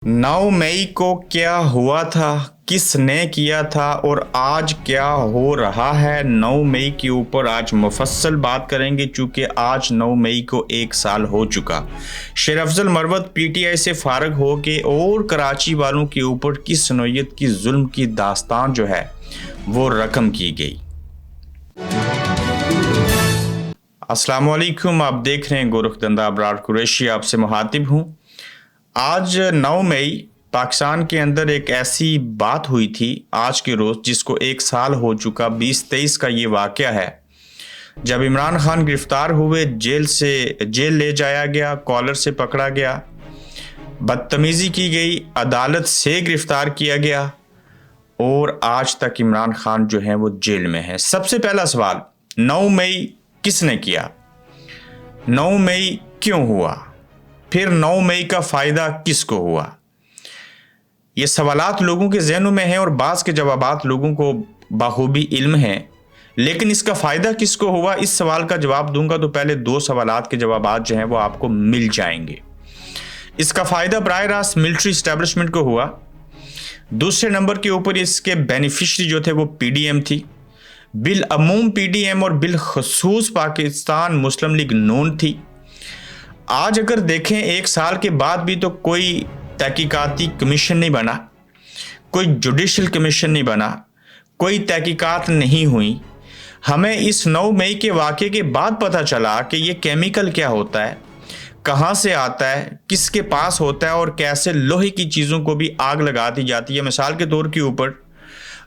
9 मई को क्या हुआ था, किसने किया था और आज क्या हो रहा है। 9 मई के ऊपर आज मुफस्सल बात करेंगे चूँकि आज 9 मई को 1 साल हो चुका। शेर अफजल मरवत पीटीआई से फारग हो के और कराची वालों के ऊपर किस नौयत की जुल्म की दास्तान जो है वो रकम की गई। अस्सलाम वालेकुम, आप देख रहे हैं गोरखधंधा अबरार कुरैशी, आपसे मुखातिब हूँ। आज 9 मई पाकिस्तान के अंदर एक ऐसी बात हुई थी आज के रोज़ जिसको 1 साल हो चुका। 2023 का ये वाक़या है जब इमरान खान गिरफ़्तार हुए, जेल ले जाया गया, कॉलर से पकड़ा गया, बदतमीज़ी की गई, अदालत से गिरफ़्तार किया गया और आज तक इमरान खान जो है वो जेल में है। सबसे पहला सवाल, 9 मई किसने किया, 9 मई क्यों हुआ, फिर 9 मई का फ़ायदा किसको हुआ। ये सवालात लोगों के जहनों में हैं और बाज़ के जवाबात लोगों को बाखूबी इल्म हैं, लेकिन इसका फ़ायदा किसको हुआ, इस सवाल का जवाब दूंगा तो पहले 2 सवालात के जवाबात जो हैं वो आपको मिल जाएंगे। इसका फ़ायदा बराह रास्त मिलिट्री इस्टेब्लिशमेंट को हुआ। दूसरे नंबर के ऊपर इसके बेनिफिशरी जो थे वो पीडीएम थी, बिल अमूम पीडीएम और बिल खसूस पाकिस्तान मुस्लिम लीग नून थी। आज अगर देखें 1 साल के बाद भी तो कोई तहकीकाती कमीशन नहीं बना, कोई जुडिशल कमीशन नहीं बना, कोई तहकीकात नहीं हुई। हमें इस 9 मई के वाक़े के बाद पता चला कि ये केमिकल क्या होता है, कहाँ से आता है, किसके पास होता है और कैसे लोहे की चीज़ों को भी आग लगा दी जाती है। मिसाल के तौर के ऊपर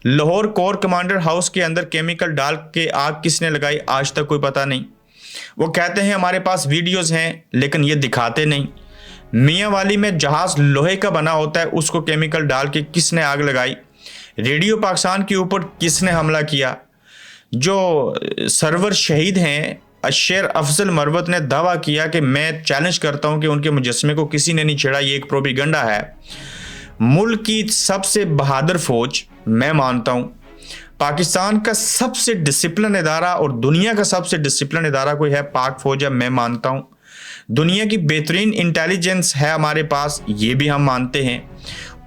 लाहौर कोर कमांडर हाउस के अंदर केमिकल डाल के आग किसने लगाई आज तक कोई पता नहीं। वो कहते हैं हमारे पास वीडियोस हैं लेकिन ये दिखाते नहीं। मियाँ वाली में जहाज़ लोहे का बना होता है, उसको केमिकल डाल के किसने आग लगाई। रेडियो पाकिस्तान के ऊपर किसने हमला किया। जो सरवर शहीद हैं शेर अफजल मरवत ने दावा किया कि मैं चैलेंज करता हूं कि उनके मुजस्मे को किसी ने नहीं छेड़ा, ये एक प्रोपेगेंडा है। मुल्क की सबसे बहादुर फौज मैं मानता हूं, पाकिस्तान का सबसे डिसिप्लिन इदारा और दुनिया का सबसे डिसिप्लिन इदारा कोई है पाक फौज है, मैं मानता हूं। दुनिया की बेहतरीन इंटेलिजेंस है हमारे पास, ये भी हम मानते हैं।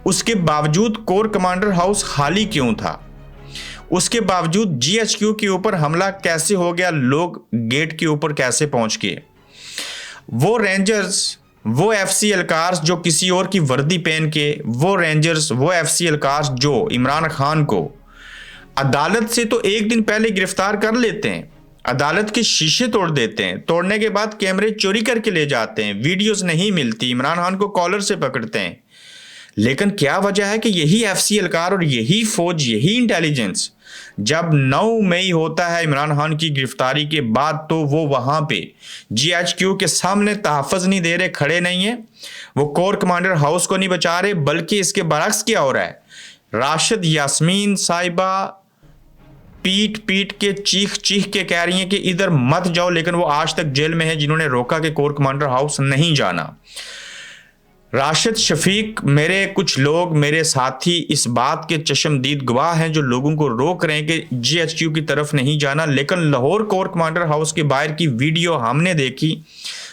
उसके बावजूद कोर कमांडर हाउस खाली क्यों था, उसके बावजूद जीएचक्यू के ऊपर हमला कैसे हो गया, लोग गेट के ऊपर कैसे पहुंच गए। वो रेंजर्स, वो एफसीएल कार्स जो किसी और की वर्दी पहन के, वो रेंजर्स, वो एफसीएल कार्स जो इमरान खान को अदालत से तो एक दिन पहले गिरफ्तार कर लेते हैं, अदालत के शीशे तोड़ देते हैं, तोड़ने के बाद कैमरे चोरी करके ले जाते हैं, वीडियोस नहीं मिलती, इमरान खान को कॉलर से पकड़ते हैं। लेकिन क्या वजह है कि यही एफसीएल कार और यही फौज, यही इंटेलिजेंस जब 9 मई होता है इमरान खान की गिरफ्तारी के बाद, तो वो वहां पे जीएचक्यू के सामने तहफ़्फ़ुज़ नहीं दे रहे, खड़े नहीं है, वो कोर कमांडर हाउस को नहीं बचा रहे, बल्कि इसके बरक्स क्या हो रहा है, राशिद यास्मीन साहिबा पीट पीट के चीख के कह रही हैं कि इधर मत जाओ, लेकिन वो आज तक जेल में है जिन्होंने रोका कि कोर कमांडर हाउस नहीं जाना। राशिद शफीक, मेरे कुछ लोग, मेरे साथी इस बात के चश्मदीद गवाह हैं जो लोगों को रोक रहे हैं कि जीएचक्यू की तरफ नहीं जाना। लेकिन लाहौर कोर कमांडर हाउस के बाहर की वीडियो हमने देखी,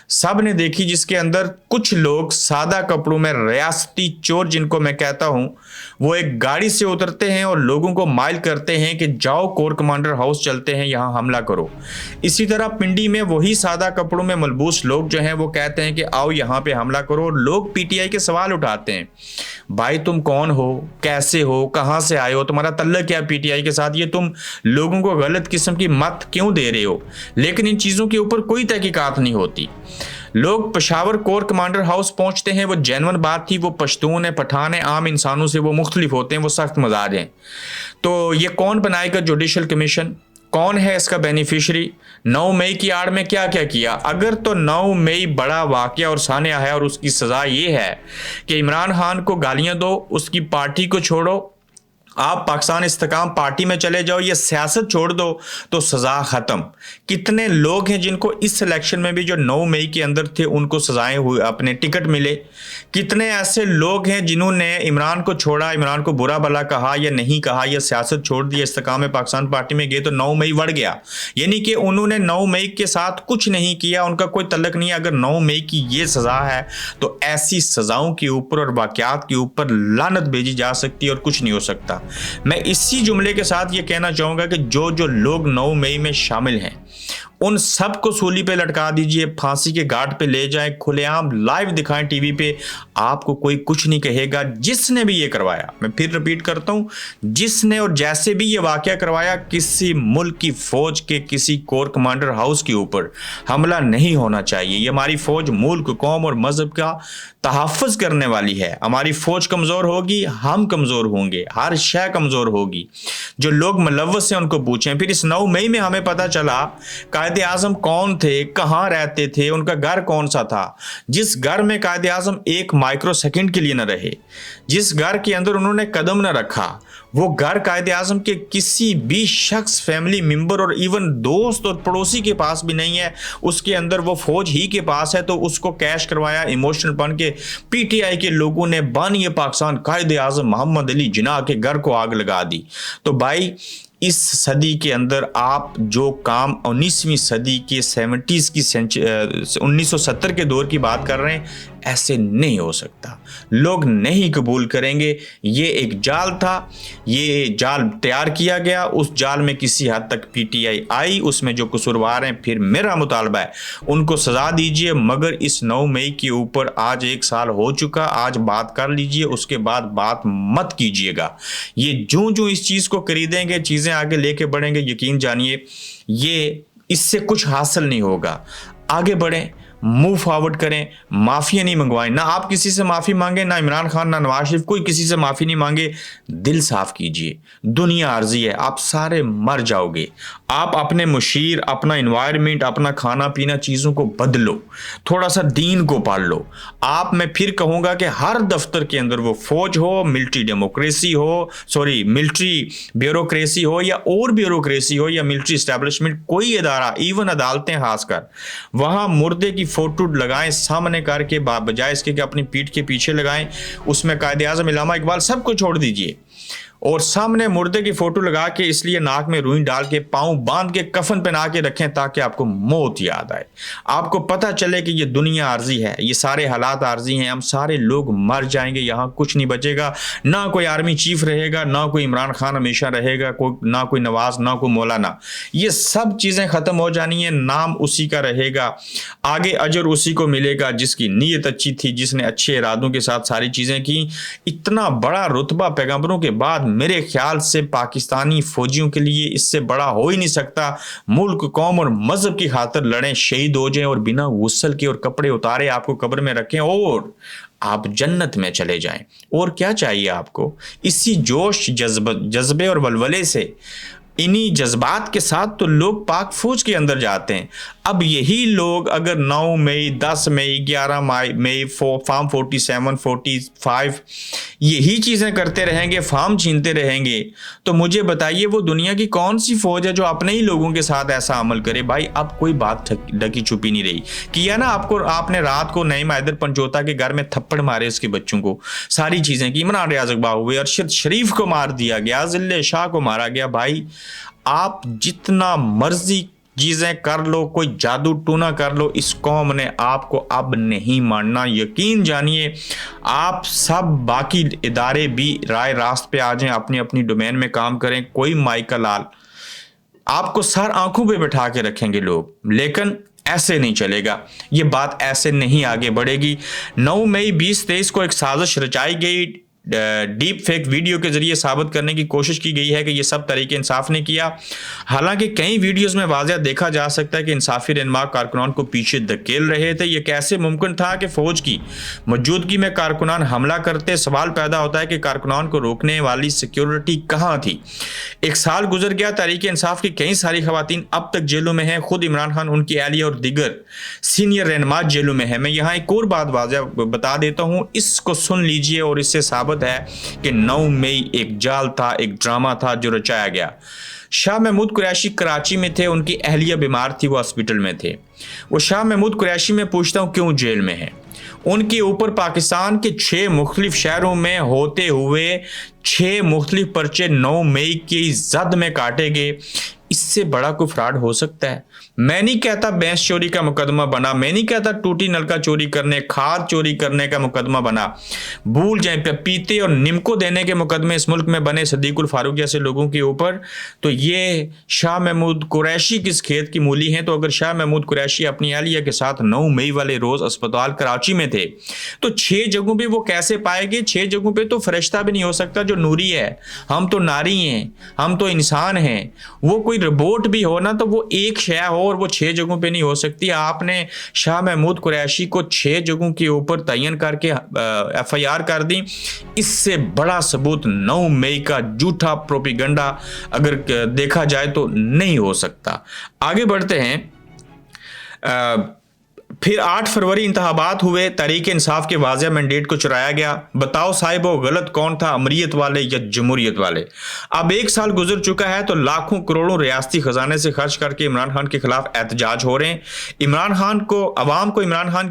सब ने देखी, जिसके अंदर कुछ लोग सादा कपड़ों में, रियासती चोर जिनको मैं कहता हूं, वो एक गाड़ी से उतरते हैं और लोगों को माइल करते हैं कि जाओ कोर कमांडर हाउस चलते हैं, यहां हमला करो। इसी तरह पिंडी में वही सादा कपड़ों में मलबूस लोग जो हैं वो कहते हैं कि आओ यहां पे हमला करो, और लोग पीटीआई के सवाल उठाते हैं, भाई तुम कौन हो, कैसे हो, कहां से आए हो, तुम्हारा तल्लक क्या पीटीआई के साथ, ये तुम लोगों को गलत किस्म की मत क्यों दे रहे हो। लेकिन इन चीज़ों के ऊपर कोई तहकीकात नहीं होती। लोग पेशावर कोर कमांडर हाउस पहुंचते हैं, वो जेन्युइन बात थी, वो पश्तून है, पठान है, आम इंसानों से वो मुख्तलिफ होते हैं, वो सख्त मजाज हैं। तो ये कौन बनाएगा जुडिशल कमीशन, कौन है इसका बेनिफिशरी, 9 मई की आड़ में क्या क्या किया। अगर तो 9 मई बड़ा वाकया और सानिया है और उसकी सज़ा ये है कि इमरान खान को गालियां दो, उसकी पार्टी को छोड़ो आप पाकिस्तान इस्तेकाम पार्टी में चले जाओ, ये सियासत छोड़ दो तो सज़ा ख़त्म। कितने लोग हैं जिनको इस इलेक्शन में भी जो 9 मई के अंदर थे उनको सज़ाएं हुए, अपने टिकट मिले। कितने ऐसे लोग हैं जिन्होंने इमरान को छोड़ा, इमरान को बुरा भला कहा या नहीं कहा या सियासत छोड़ दी, इस्तेकाम में पाकिस्तान पार्टी में गए तो 9 मई बढ़ गया। यानी कि उन्होंने 9 मई के साथ कुछ नहीं किया, उनका कोई तल्लक नहीं है। अगर 9 मई की ये सज़ा है तो ऐसी सज़ाओं के ऊपर और वाक़यात के ऊपर लानत भेजी जा सकती है और कुछ नहीं हो सकता। मैं इसी जुमले के साथ ये कहना चाहूँगा कि जो जो लोग 9 मई में शामिल हैं उन सब को सूली पे लटका दीजिए, फांसी के घाट पे ले जाएं, खुलेआम लाइव दिखाएं टीवी पे, आपको कोई कुछ नहीं कहेगा। जिसने भी ये करवाया, मैं फिर रिपीट करता हूं, जिसने और जैसे भी ये वाकया करवाया, किसी मुल्क की फौज के किसी कोर कमांडर हाउस के ऊपर हमला नहीं होना चाहिए। ये हमारी फौज मुल्क, कौम और मजहब का तहफ़्फ़ुज़ करने वाली है। हमारी फौज कमज़ोर होगी, हम कमज़ोर होंगे, हर शय कमज़ोर होगी। जो लोग मुलव्वस हैं उनको पूछें। फिर इस 9 मई में हमें पता चला कायदे आज़म कौन थे, कहाँ रहते थे, उनका घर कौन सा था। जिस घर में कायदे आज़म एक माइक्रो सेकंड के लिए न रहे, जिस घर के अंदर उन्होंने कदम न रखा, वो घर कायदे आज़म के किसी भी शख्स, फैमिली मेंबर और इवन दोस्त और पड़ोसी के पास भी नहीं है। उसके अंदर वो फौज ही के पास है, तो उसको कैश करवाया इमोशनल बन के। पीटीआई के लोगों ने बानी पाकिस्तान कायदे आज़म मोहम्मद अली जिन्नाह के घर को आग लगा दी। तो भाई इस सदी के अंदर आप जो काम 19वीं सदी के 70s की 1970 के दौर की बात कर रहे हैं, ऐसे नहीं हो सकता। लोग नहीं कबूल करेंगे। ये एक जाल था, ये जाल तैयार किया गया, उस जाल में किसी हद तक पीटीआई आई, उसमें जो कसूरवार हैं, फिर मेरा मुतालबा है उनको सज़ा दीजिए। मगर इस 9 मई के ऊपर आज 1 साल हो चुका, आज बात कर लीजिए, उसके बाद बात मत कीजिएगा। ये जो इस चीज़ को खरीदेंगे, चीज़ें आगे लेके बढ़ेंगे, यकीन जानिए ये इससे कुछ हासिल नहीं होगा। आगे बढ़ें, मूव फॉरवर्ड करें, माफ़िया नहीं मंगवाएं। ना आप किसी से माफ़ी मांगे, ना इमरान खान, ना नवाज शरीफ, कोई किसी से माफ़ी नहीं मांगे। दिल साफ कीजिए। दुनिया आर्जी है, आप सारे मर जाओगे। आप अपने मुशीर, अपना इन्वायरमेंट, अपना खाना पीना, चीज़ों को बदलो, थोड़ा सा दीन को पाल लो। आप, मैं फिर कहूँगा कि हर दफ्तर के अंदर वो फौज हो, मिलिट्री डेमोक्रेसी हो, मिलिट्री ब्यूरोक्रेसी हो या और ब्यूरोक्रेसी हो या मिलिट्री इस्टेब्लिशमेंट, कोई इदारा, इवन अदालतें खासकर, वहाँ मुर्दे की फोटो लगाएं सामने करके, बजाय इसके कि अपनी पीठ के पीछे लगाएं। उसमें कायदे आज़म, इल्लामा इकबाल सबको छोड़ दीजिए और सामने मुर्दे की फोटो लगा के, इसलिए नाक में रुई डाल के, पाँव बांध के, कफन पहना के रखें ताकि आपको मौत याद आए। आपको पता चले कि ये दुनिया आर्जी है, ये सारे हालात आर्जी हैं, हम सारे लोग मर जाएंगे, यहाँ कुछ नहीं बचेगा। ना कोई आर्मी चीफ रहेगा, ना कोई इमरान खान हमेशा रहेगा, ना कोई नवाज, ना कोई मौलाना। ये सब चीज़ें ख़त्म हो जानी है। नाम उसी का रहेगा, आगे अजर उसी को मिलेगा जिसकी नीयत अच्छी थी, जिसने अच्छे इरादों के साथ सारी चीज़ें की। इतना बड़ा रुतबा पैगंबरों के बाद मेरे ख्याल से पाकिस्तानी फौजियों के लिए इससे बड़ा हो ही नहीं सकता। मुल्क, कौम और मजहब की खातिर लड़ें, शहीद हो जाएं और बिना गुस्ल के और कपड़े उतारे आपको कब्र में रखें और आप जन्नत में चले जाएं। और क्या चाहिए आपको? इसी जोश, जज्बे और वलवले से, इन्हीं जज्बात के साथ तो लोग पाक फौज के अंदर जाते हैं। अब यही लोग अगर 9 मई, 10 मई, 11 मई फार्म 47, 45 यही चीज़ें करते रहेंगे, फार्म छीनते रहेंगे, तो मुझे बताइए वो दुनिया की कौन सी फौज है जो अपने ही लोगों के साथ ऐसा अमल करे? भाई अब कोई बात ढकी छुपी नहीं रही। किया ना आपने रात को नईम हैदर पंचोता के घर में थप्पड़ मारे उसके बच्चों को, सारी चीज़ें की, इमरान रियाज इकबाल हुए, अरशद शरीफ को मार दिया गया, जिल्ले शाह को मारा गया। भाई आप जितना मर्जी चीज़ें कर लो, कोई जादू टूना कर लो, इस कौम ने आपको अब नहीं मानना। यकीन जानिए आप सब बाकी इदारे भी राय रास्त पे आ जाएं, अपनी अपनी डोमेन में काम करें। कोई माइकल लाल आपको सर आंखों पे बैठा के रखेंगे लोग, लेकिन ऐसे नहीं चलेगा। ये बात ऐसे नहीं आगे बढ़ेगी। 9 मई 2023 को एक साजिश रचाई गई, डीप फेक वीडियो के जरिए साबित करने की कोशिश की गई है कि ये सब तरीके इंसाफ ने किया। हालांकि कई वीडियोस में वाज़ह देखा जा सकता है कि इंसाफी रहनुमा कारकुनान को पीछे धकेल रहे थे। ये कैसे मुमकिन था कि फौज की मौजूदगी में कारकुनान हमला करते? सवाल पैदा होता है कि कारकुनान को रोकने वाली सिक्योरिटी कहाँ थी? 1 साल गुजर गया, तहरीक इंसाफ की कई सारी खवातीन अब तक जेलों में हैं। खुद इमरान खान, उनकी एहलिया और दिगर सीनियर रहनुमा जेलों में है। मैं यहाँ एक और बात वाज़ह बता देता हूँ, इसको सुन लीजिए और इससे साबित साबित है कि 9 मई एक जाल था, एक ड्रामा था जो रचाया गया। शाह महमूद कुरैशी कराची में थे, उनकी अहलिया बीमार थी, वो हॉस्पिटल में थे। वो शाह महमूद कुरैशी में पूछता हूँ क्यों जेल में है। उनके ऊपर पाकिस्तान के 6 मुख्तलिफ शहरों में होते हुए 6 मुख्तलिफ पर्चे 9 मई की जद में काटे गए। इससे बड़ा कोई फ्रॉड हो सकता है? मैं नहीं कहता भैंस चोरी का मुकदमा बना, मैं नहीं कहता टूटी नलका चोरी करने, खाद चोरी करने का मुकदमा बना। भूल जाए पपीते और निमको देने के मुकदमे इस मुल्क में बने सदीकुल फारूक जैसे लोगों के ऊपर, तो ये शाह महमूद कुरैशी किस खेत की मूली हैं? तो अगर शाह महमूद कुरैशी अपनी अहलिया के साथ 9 मई वाले रोज अस्पताल कराची में थे तो 6 जगहों पे वो कैसे पाए गए? 6 जगहों पे तो फरिश्ता भी नहीं हो सकता जो नूरी है। हम तो नारी हैं, हम तो इंसान हैं। वो कोई रिपोर्ट भी हो ना तो वो एक शय हो और वो 6 जगहों पे नहीं हो सकती। आपने शाह महमूद कुरैशी को 6 जगहों के ऊपर तयन करके FIR कर दी। इससे बड़ा सबूत 9 मई का झूठा प्रोपेगेंडा अगर देखा जाए तो नहीं हो सकता। आगे बढ़ते हैं। फिर 8 फरवरी इंतखाबात हुए, तहरीक इंसाफ के वाज़ेह मैंडेट को चुराया गया। बताओ साहिब वो गलत कौन था, अमरीयत वाले या जमहूरियत वाले? अब 1 साल गुजर चुका है तो लाखों करोड़ों रियासती खजाने से खर्च करके इमरान खान के खिलाफ एहतजाज हो रहे हैं। इमरान खान को अवाम इमरान खान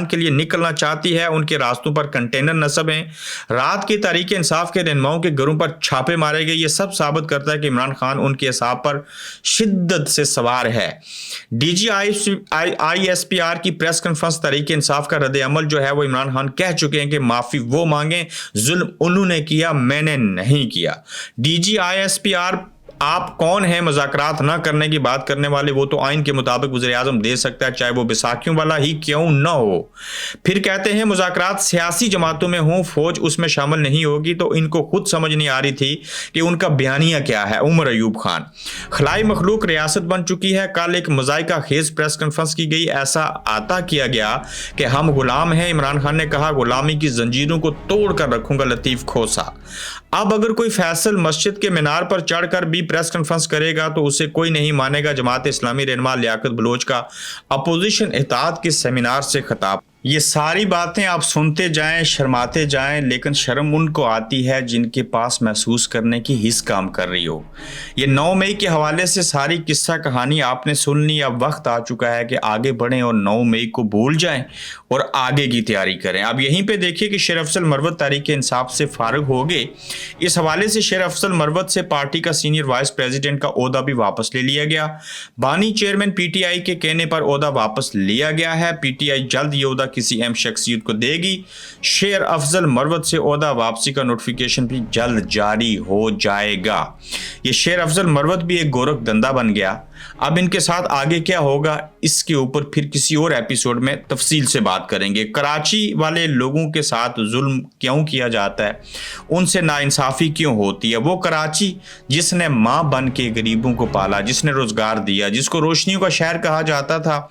के लिए निकलना चाहती है, उनके रास्तों पर कंटेनर नस्ब हैं। रात की तहरीक इंसाफ के रहनुमाओं के घरों पर छापे मारे गए। ये सब साबित करता है कि इमरान खान उनके हिसाब पर शिद्दत से सवार है। ISPR की प्रेस कॉन्फ्रेंस तहरीक इंसाफ का रद्द अमल जो है वो इमरान खान कह चुके हैं कि माफी वो मांगे, जुल्म उन्होंने किया, मैंने नहीं किया। ISPR आप कौन है मुज़ाकरात ना करने की बात करने वाले? वो तो आइन के मुताबिक वज़ीर आज़म दे सकता है, चाहे वो बैसाखियों वाला ही क्यों ना हो। फिर कहते हैं मुज़ाकरात सियासी जमातों में हों, फौज उसमें शामिल नहीं होगी। तो इनको खुद समझ नहीं आ रही थी कि उनका बयानिया क्या है। उमर अयूब खान, खलाई मखलूक रियासत बन चुकी है। कल एक मज़ाइका खेज प्रेस कॉन्फ्रेंस की गई, ऐसा आता किया गया कि हम गुलाम हैं। इमरान खान ने कहा गुलामी की जंजीरों को तोड़ कर रखूंगा लतीफ़ खोसा। अब अगर कोई फैसल मस्जिद के मीनार पर चढ़कर भी प्रेस कॉन्फ्रेंस करेगा तो उसे कोई नहीं मानेगा। जमात इस्लामी रहनुमा लियाकत बलोच का अपोजिशन इत्तेहाद के सेमिनार से खिताब। ये सारी बातें आप सुनते जाएं, शर्माते जाएं, लेकिन शर्म उनको आती है जिनके पास महसूस करने की हिस्स काम कर रही हो। ये 9 मई के हवाले से सारी किस्सा कहानी आपने सुन ली। अब वक्त आ चुका है कि आगे बढ़ें और 9 मई को भूल जाएं और आगे की तैयारी करें। अब यहीं पे देखिए कि शेर अफजल मरवत तहरीक इंसाफ से फारिग हो गए। इस हवाले से शेर अफजल मरवत से पार्टी का सीनियर वाइस प्रेसिडेंट का ओहदा भी वापस ले लिया गया। बानी चेयरमैन PTI के कहने पर ओहदा वापस लिया गया है। PTI जल्द ये ओहदा किसी अहम शख्सियत को देगी। शेर अफजल मरवत से ओहदा वापसी का नोटिफिकेशन भी जल्द जारी हो जाएगा। ये शेर अफजल मरवत भी एक गोरख धंधा बन गया। अब इनके साथ आगे क्या होगा इसके ऊपर फिर किसी और एपिसोड में तफसील से बात करेंगे। कराची वाले लोगों के साथ जुल्म क्यों किया जाता है, उनसे नाइंसाफ़ी क्यों होती है? वो कराची जिसने माँ बन के गरीबों को पाला, जिसने रोजगार दिया, जिसको रोशनियों का शहर कहा जाता था,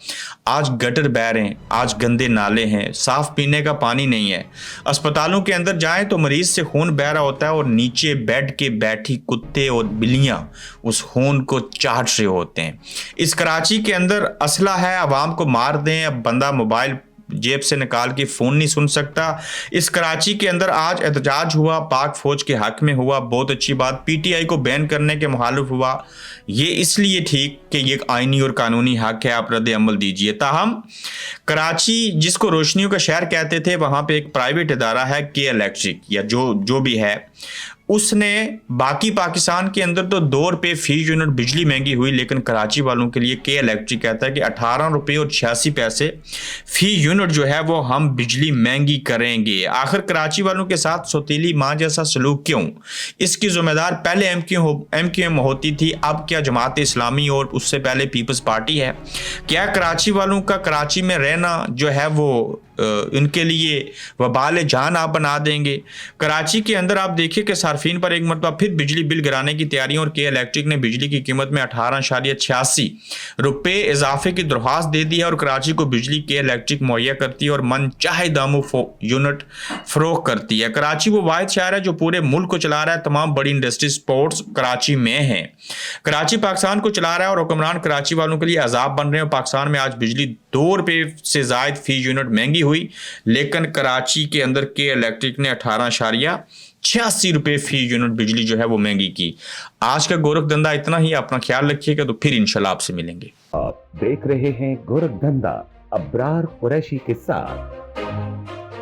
आज गटर बह रहे हैं, आज गंदे नाले हैं, साफ पीने का पानी नहीं है। अस्पतालों के अंदर जाएं तो मरीज से खून बह रहा होता है और नीचे बेड के बैठी कुत्ते और बिल्लियां उस खून को चाट रहे होते हैं। इस कराची के अंदर असला है, आवाम को मार दें, अब बंदा मोबाइल जेब से निकाल के फोन नहीं सुन सकता। इस कराची के अंदर आज एहतजाज हुआ, पाक फौज के हक में हुआ, बहुत अच्छी बात। PTI को बैन करने के मुखालिफ हुआ, ये इसलिए ठीक कि ये आइनी और कानूनी हक है, आप रद्द अमल दीजिए। ताहम कराची जिसको रोशनियों का शहर कहते थे, वहां पे एक प्राइवेट इदारा है के इलेक्ट्रिक या जो भी है, उसने बाकी पाकिस्तान के अंदर तो 2 रुपये फी यूनिट बिजली महंगी हुई, लेकिन कराची वालों के लिए के इलेक्ट्रिक कहता है कि 18 रुपये और 86 पैसे फी यूनिट जो है वो हम बिजली महंगी करेंगे। आखिर कराची वालों के साथ सौतीली माँ जैसा सलूक क्यों? इसकी जिम्मेदार पहले MQM होती थी, अब क्या जमात इस्लामी और उससे पहले पीपल्स पार्टी है? क्या कराची वालों का कराची में रहना जो है वो इनके लिए वबाल जान आप बना देंगे? कराची के अंदर आप देखिए कि सार्फिन पर एक मरतबा फिर बिजली बिल गिराने की तैयारियों और के इलेक्ट्रिक ने बिजली की कीमत में 18.86 रुपये इजाफे की दरख्वास्त दे दी है और कराची को बिजली के इलेक्ट्रिक मुहैया करती है और मन चाहे दामों यूनिट फरोख्त करती है। कराची वो वाहिद शहर है जो पूरे मुल्क को चला रहा है। तमाम बड़ी इंडस्ट्री स्पोर्ट्स कराची में है। कराची पाकिस्तान को चला रहा है और हुक्मरान कराची वालों के लिए अजाब बन रहे हैं। पाकिस्तान में आज बिजली 2 रुपये से ज्यादा फी यूनिट महंगी हुई, लेकिन कराची के अंदर के इलेक्ट्रिक ने 18.86 रुपये फी यूनिट बिजली जो है वो महंगी की। आज का गोरख धंधा इतना ही, अपना ख्याल रखिएगा, तो फिर इंशाल्लाह आपसे मिलेंगे। आप देख रहे हैं गोरख धंधा अब्रार कुरैशी के साथ।